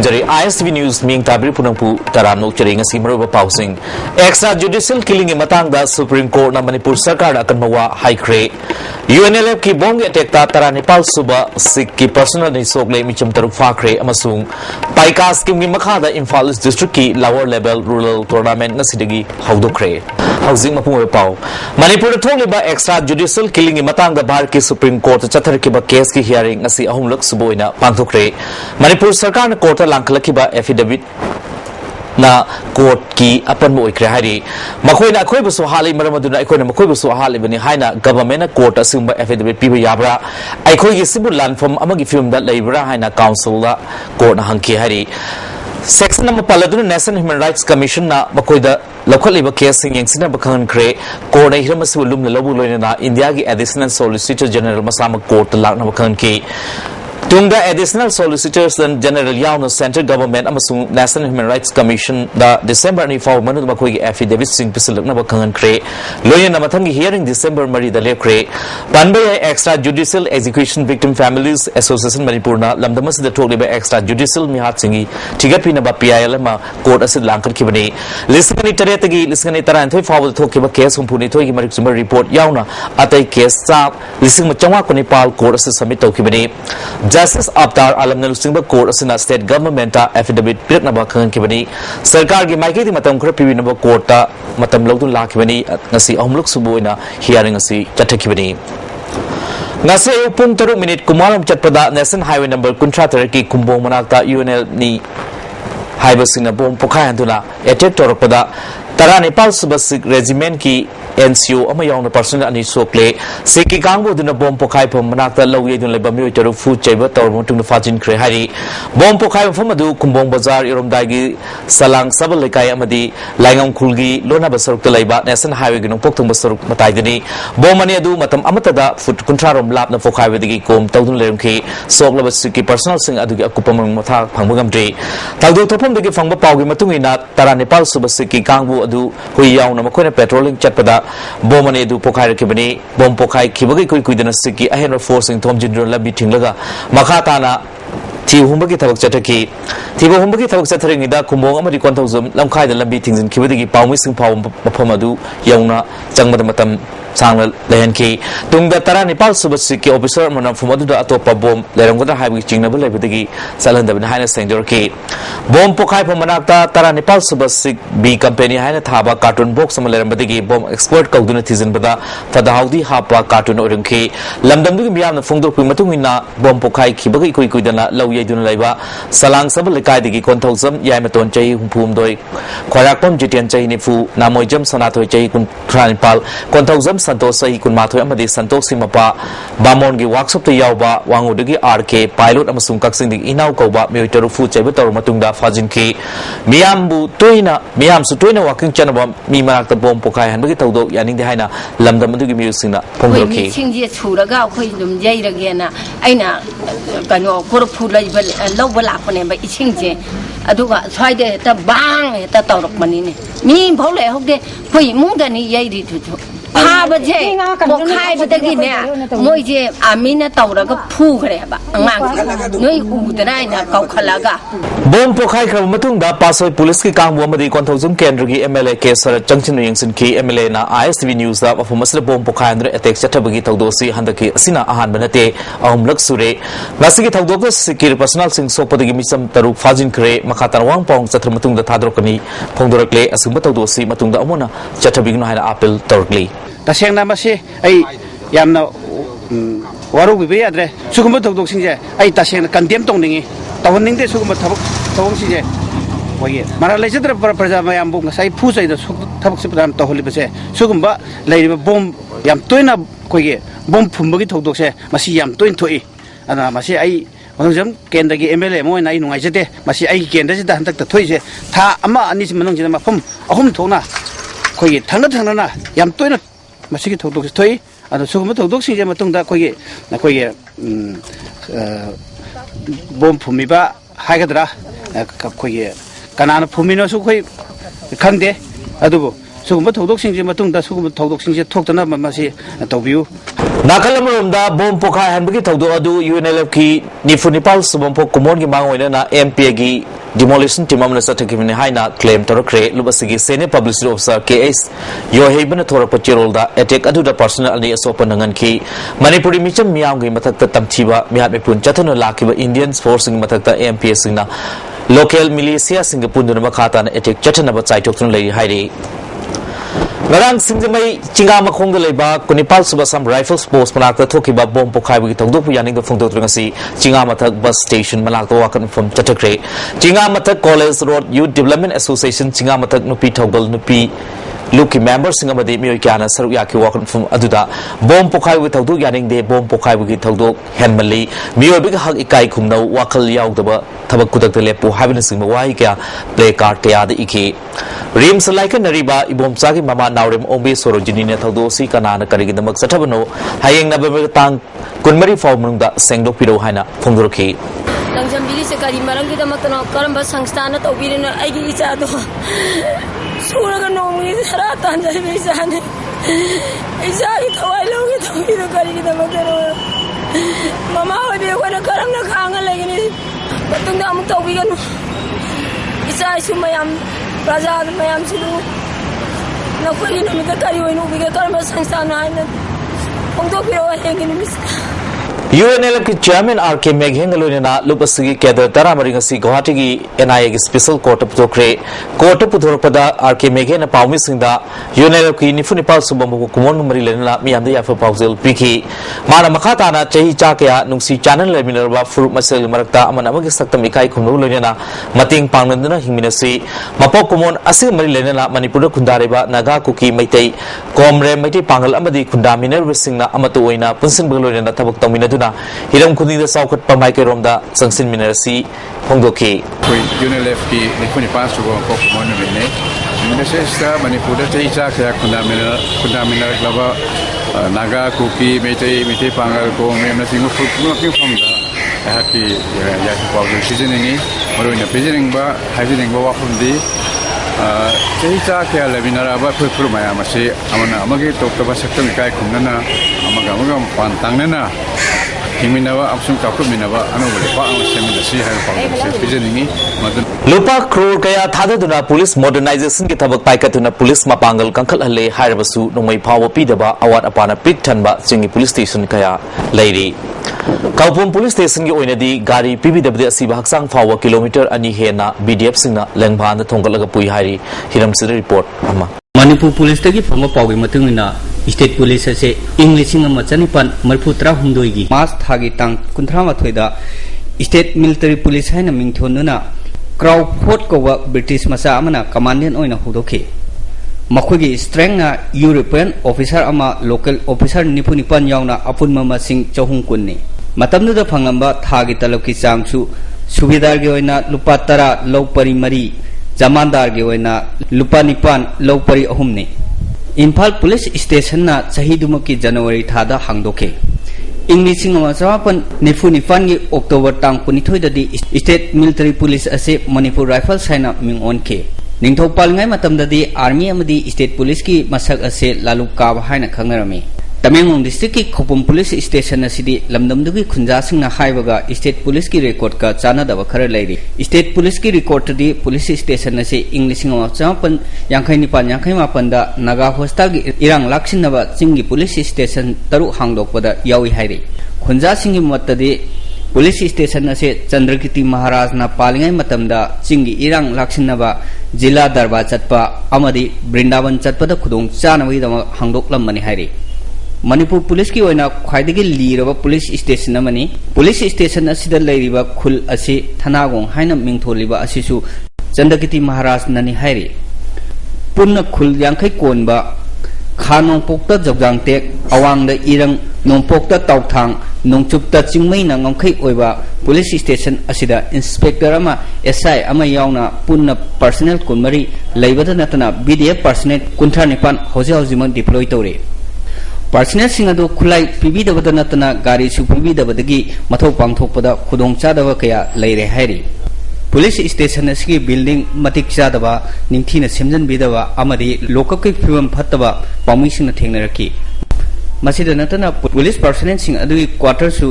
Khumjari ISTV News Ming Tabri Punangpu Taram Nokchari ngasi maruba pausing extrajudicial killing in matangda Supreme Court na Manipur Sarkar akan mawa high grade UNLF ki bong attack ta tara Nepal suba Sikh ki personal ni sogle micham taruk fakre amasung paikas kim gi makhada Imphal East District ki lower level rural tournament ngasidagi haudokre housing mapung pau Manipur tholiba extrajudicial killing in matangda Bharat ki Supreme Court chathar ki ba case ki hearing ngasi ahumlak suboina pangthokre Manipur Sarkar na court langkalakiba affidavit na court ki apan mo ikre hari makoi na khoi busu hali maramaduna ikoi na makoi busu hali bani haina government na court asumba affidavit piba yabra aikoi gi sibul land from amagi film da leibra haina council la court na hangki hari section number paladuna National Human Rights Commission na makoi da local case sing yengsina bakhan kre court na hiramasu lum na lobu loina na India gi additional solicitor general masama court la na bakhan ki Tungda additional solicitors and general Yauno Central Government amasung National Human Rights Commission da December ni faw manu makoi affidavit sing pisilak na bakhangan kre loyan na mathangi hearing December mari da lekre panbay extrajudicial execution victim families association Manipur na lamdamas da thokliba extrajudicial mihat singi thigatpi na ba PIL ma court asid langkar kibani lisngani taretagi lisngani taran thoi faw thokkiba case humpuni thoi gi marik sumber report yauna atai case sa lising machangwa ko Nepal court asid submit tokibani Justice Avatar Alamna Singba Court asina state government affidavit pirak naba khan kibani sarkar gi maike di matam khra pibi naba court ta matam logdun lakibani ngasi ahumluk suboina hearing asi chathakibani ngasi pung 3 minute kumalam chatpada National Highway number 13 ki kumbong manakta UNL ni highway sina bom pokhai handuna attack torakpada tara Nepal subasik regiment ki NCO amayong na personal ani sokle seki kangbo duna bom pokhai phom manakta lawye dun leba myo taru fu cheba tor motung na fajin kre hari bom pokhai phom adu kumbong bazar iromdai gi salang sabal lekai amadi laingam khulgi lona basaruk ta leba National Highway gi nongpok thung basaruk matai dini bom ani adu matam amatada fut kuntra rom lap na pokhai wedigi kom tawdun lerem ki sokla basiki personal sing adu gi akupamang matha phangmagam dre tawdu thopom degi phangba pawgi matungina tara Nepal subasiki kangbo adu hui yaw na makhoi na patrolling chatpada bom ane du pokhai rakibani bom pokhai khibagi koi kuidana siki ahen forcing thom jindron labi thinglaga makata na thi humbagi thabak chataki thibo humbagi thabak chatharing ida kumbong amari konthozum lamkhai da labi thingjin khibadigi pawmi sing phaw mafam adu yauna changmada matam sangla lehan ki tungda tara Nepal subasiki officer mana fumadu da atopa bom leranggoda haibi chingnaba lebadagi salandabna haina sengdor ki bom pokhai phamanakta tara Nepal subasik B company haina thaba cartoon box sama lerambadagi bom expert kauduna thizinbada tadahaudi hapa cartoon orangki lamdamdu miyamna fungdor pui matungina bom pokhai khibagi koi kuidana lawye duna laiba salang sabal lekai digi konthozam yaimaton chai humpum doi khorakpam jitian chai nifu namoijam sanathoi chai kun Nepal konthozam Santos sahi kun mathoi amadi Santos simapa bamon gi workshop te yawba wangudagi RK pilot amasung kaksing dig inau kauba meoitaru fu chaiba tor matungda fajin ki miyambu toina miyamsu toina working chanaba mi marakta bom pokhai hanbagi tawdok yaning de haina lamdam adugi musingna phongdorki singje churaga khoi dum jairagena aina kano korfu laiba lawba lakpane ba isingje aduga swaide ta bang ta tawrak manine mi phole hokde khoi mungdani yairi thu Habaje, Mokai Badagina, Moje, Amina Tauraga Pugreba, no Udana, Kaukalaga. Bom Pokai Matunda, Paso Poliski Kang Wamadi Kontozum Kendrigi MLA case or Junction Yingson Key MLA na ISTV News of a Muslim Bom Pokai and attacks Chatabagi Taudosi, Handaki, Sina Ahan Benate, Luxure, Nasiki Taudokas, Siki personal sing so Podimisam Taru Fajin Kre, Makatan Wang Pong, Satramatunda Tadrokani, Pongdorakle, Asumatodosi, Matunda Amona, Chatabigno had apple Torgli. Taseng nama si ay yamna waru bibi adre sugumba togdok singje ay taseng kandem tong ningi tawon ningde sugumba thabak tawong singje waye mara lejedra praja mayam bung sai phu sai da thabak se pran to holi bese sugumba leiriba bom yam toina koye bom phumbagi togdok se masi yam toin thoi ana masi ay Manujam kendagi MLA mo nai nungai jete masi ai kenda jita hantak ta thoi je tha ama ani si manung jina mafum ahum thona koye thangna thangna yam toina masih kita untuk stay, atau semua untuk sih je matung dah koi bom phumi ba hai kadra koi kanan phumi no su koi kan de, aduh सुगम थौदोक्सिंग सुगम थौदोक्सिंग थोक्तना मसी तौबियु नाकल अमरोमदा बोम पोखा हनबगी थौदो अदु UNLF की निफुनिपाल सुबमपो कुमोन की मांग होइना MPA की demolition team amna sathakimni haina claim torokre lubasigi senior publicity officer KS Yoheben thorapa chirolda attack adu da personal ani asopa nangan ki Manipuri micham miyam gi mathakta tamchiba mihat mepun chathana lakiba Indian force gi mathakta MPA singna local militia singapunduna makhata na attack chathana ba chaitok lei hairi Narang Singhamai Chinga Makong Leba, Kunipal Subasam Rifles Post Malaka Tokiba Bomb Pokai Tondu Yaning the Fundo Trangasi, Chinga Matak Bus Station, Malaka Wakan from Chatakre, Chinga Matak College Road Youth Development Association, Chinga Matak Nupi Toggle Nupi. Luki members Singamadi Miyakana Saruyaki walking from Aduda, Bomb Pokai with Taudu Yaning de Bomb Pokai with Taudu, Henmali, Mio Big Hug Ikai Kumno, Wakal Yaudaba, Tabakudak Lepo, Happiness in Mawaika, Play Kartea the Ike. Rims like a Nariba, Ibom Saki Mama Naurim Ombe Sorojinina Taudo, Sikana, Karig the Maksatabano, Hayang Nabatang, Kunmari Formunda, Sengdo Pido Hana, Funduki. Langjambili Sekari Marangi the Matano, Karamba Sangstana, Obirina, Agilisado. Suraga no Saratan, Isani. Isai, I love it, you know, Karig the Matano. Mama, when a Karanga Kanga like it, but the Namtobian Isai Sumayam, Raza, Mayam Sidu. No, for you know, the Kari, we get Karamba Sangstana, and Pongopio hanging in UNLF की chairman R K मेघेंगलोने ना लुपसगी केदर तरामरिंगसी गुवाहाटी की NIA की special court पुथोक्रे court पुथोरपदा R K मेघे न पाउमी सिंदा UNLF की निफुनिपाल सुबमु कुमोन मरी लेना मियामदे याफा पाउजेल पिकी माना मखाताना चही चाकया नुंसी चैनल लेमिनरबा फुरु मसेल मरक्ता अमन अमगे सक्तम इकाई खुमनु लेना मतिंग पांगनदना हिमिनसी मपो कुमोन असे मरी लेना मणिपुर खुंदारेबा नागा कुकी मैतै कोमरे मैतै पांगल अमदी खुंदा मिनर विसिंगना अमतो ओइना पुनसिन बगलोना तबक तमिनदुना Hiram Kuni the South Pamaka Romda, Sansin Minerasi, Hondoki. UNLF की निपुण पास सुबह को मौन मिलने मिनेसेस्टा मणिपुर तेईसा क्या खुदामिना लबा नागा कुकी मेटे पांगल को में सिंगु फुटबॉल क्यों फंदा यहाँ की या की पावल सीजनिंग और उन्हें सीजनिंग बा हाइजिनिंग बा वाफुंदी तेईसा क्या लबिनारा बा फुटबॉल माया मसे अमना अमगे तो तब सकते मिकाई खुमना अमगा पांतांगना हिमिनावा अपसुं कापुर मिनावा अनुबले पा सेमिनसी है पाउंड पिजनिंगी लुपा क्रोर कया थादुना पुलिस मॉडर्नाइजेशन की थबक पाइकतुना पुलिस मपांगल कंखल हले हायरबसु नोंमै फाव पीदबा अवाट अपाना पिक थनबा चिंगी पुलिस स्टेशन कया लैरी काउपुम पुलिस स्टेशन की ओइनदी गाड़ी पीबीदबदे असिबा हक्सांग फाव किलोमीटर अनि हेना BDF सिंगना लेंगभान थोंगलगा पुई हायरी हिरमसिद रिपोर्ट अमा मणिपुर पुलिस तगी फंग पाउगी मतुंगिना स्टेट पुलिस से इंग्लिशिंग मचनिपान मरफुत्रा हुंदोगी मास थागी तांग कुंथ्रा माथोइदा स्टेट मिलिटरी पुलिस है मिंथोनुना क्राउड फोर्ट कोवा ब्रिटिश मसा अमना कमांडेंट ओइना हुदोखे मखोगी स्ट्रेंग ना यूरोपियन ऑफिसर अमा लोकल ऑफिसर निपुनिपान यावना अपुनमा मसिंग चहुं कुन्नी मतमनुदा फंगंबा थागी तलब की चांगसु सुबेदार के ओइना लुपा 10 लौ परि मरी जमानदार के ओइना लुपा 9 लौ परि अहुमने इम्फाल पुलिस स्टेशन ना चहीदुम की जनवरी थादा हांगदोखे इंग्लिशिंग मचापन निफु निफान की अक्टोबर तांग 19 स्टेट मिलिटरी पुलिस असे मणिपुर राइफल्स हैना मिंग ओनखे निंगथौपालंगाई मतमददी आर्मी अमदी स्टेट पुलिस की मसक असे लालू काब हाइना खंगरमी तमेंगलोंग डिस्ट्रिक्ट की खोपम पुलिस स्टेशन असिदी लमदमदुगी खुंजासिंगना हाइबगा स्टेट पुलिस की रिकॉर्ड का चानादब खर लैरी स्टेट पुलिस की रिकॉर्ड दी पुलिस स्टेशन असे इंग्लिशिंग मचापन यांखै निपान यांखै मापनदा नागा होस्ता की इरांग लाक्सिनबा चिंगी पुलिस स्टेशन तरु हांगदोकपदा यावी हाइरी खुंजासिंगी मतददी पुलिस स्टेशन असे चंद्रकीर्ति महाराज ना पालिंगाई मतमदा चिंगी इरांग लाक्सिनबा जिला दरबार चटपा अमदी वृंदावन चटपदा खुदोंग चानबगीदम हांगदोकलमनी हाइरी मणिपुर पुलिस की ओइना ख्वाइदगी लीरबा पुलिस स्टेशन अमनी पुलिस स्टेशन असिदा लैरिबा खुल असे थनागोंग हाइना मिंगथोलिबा असिसु चंद्रकीर्ति महाराज ननी हाइरी पुन्न खुल यांखै कोनबा खानोंपोक्ता जगजांगतेक अवांगदा इरंग नोंपोक्ता ताउथांग नोंचुपता चिंगमै नंगमखै ओइबा पुलिस स्टेशन असिदा इंस्पेक्टर अमा एसआई अमा यावना पुन्न पर्सनल कुनमरी लैबदा नतना BDF पर्सनल 19 होजे होजिमन डिप्लॉय तौरे पर्सनल सिंगदो खुलाई पीबीदबदा नतना गाड़ी सु पीबीदबदगी मथौ पांगथोकपदा खुदोंग चादब कया लैरे हाइरी पुलिस स्टेशन असगी बिल्डिंग मतिक चादबा निंथीना सेमजन बिदबा अमदी लोकप के फिवम फत्तबा पाउमिसिंग थेंगनरकी मसिदा नतना पुलिस पर्सनल सिंग अदुगी क्वार्टर सु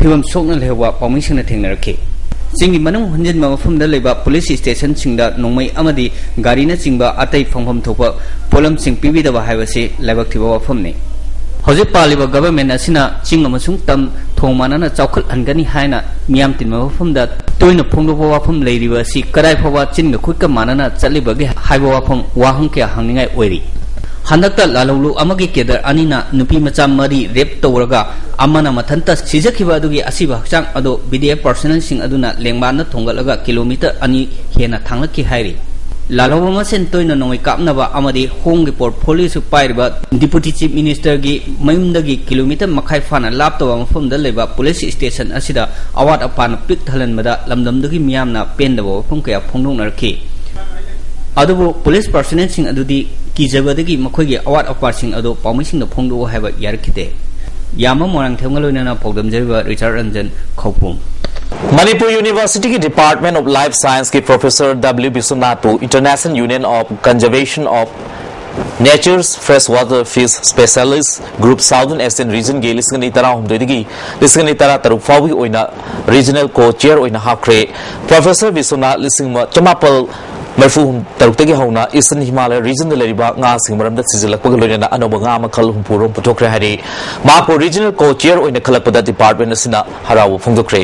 फिवम सोकना लेवा पाउमिसिंग थेंगनरकी सिंगी मनंग हंजन मफमदा लेबा पुलिस स्टेशन सिंगदा नोंमै अमदी गारीना चिंगबा अतै फंगफम थोपा पोलम सिंग पिबिदबा हाइबसे लाइबक थिबा वफमने हौजे पालिबा गवर्नमेंट असिना चिंग अमसुंग तम थोंमानाना चौखल हनगनी हायना मियाम तिनमा वफमदा तोयना फोंदोबा वफम लेरिबा सि कदाय फवा चिंग खुदका मानाना चलिबगे हाइबा वफम वाहं के हांगनिंगाय ओइरि हंदकता लालौलु अमगी केदर अनिना नुपी मचा मरी रेप तौरगा अमना मथंता सिजखिबा अदुगी असिबा हक्चांग अदो बीडीएफ पर्सनल सिंग अदुना लेंगबाना थोंगलगा किलोमीटर अनि हेना थांगलकी हाइरि लालौबा मसेन तोयना नोंगै कापनबा अमदी होंग पोर्टफोलियो सु पाइरबा डिप्यूटी चीफ मिनिस्टर गी मयुमदगी किलोमीटर मखाइ फाना लापतबा मफमदा लेबा पुलिस स्टेशन असिदा अवाट अपान पिक थलनबदा लमदमदगी मियामना पेंदबा वफम कया फोंदोंनरखि अदुबो पुलिस पर्सनल सिंग अदुदी कीजबदगी मखोइगे अवाट अपासिंग अदो पाउमिसिंग फोंदो हाइबा यारखिते यामा मोरांग थेंगलोइना पौदमजरिबा Richard Ranjan Khaupum Manipur University की डिपार्टमेंट ऑफ लाइफ साइंस के professor W Vishwanath International Union of Conservation of Nature's fresh water fish specialist group southern Asian region के लिसगनी तरा हमदोइदगी लिसगनी तरा तरुक फावी ओइना रीजनल को चेयर ओइना हाख्रे प्रोफेसर विश्वनाथ लिसिंग चमापल मरफू तरुक हौना ईस्टर्न हिमालय रीजन लेरिबा nga sing maramda sijalakpa loina anoba nga makhal humpurom puthokre hari ma ko regional co chair oina khalakpada department asina harawu phongdokre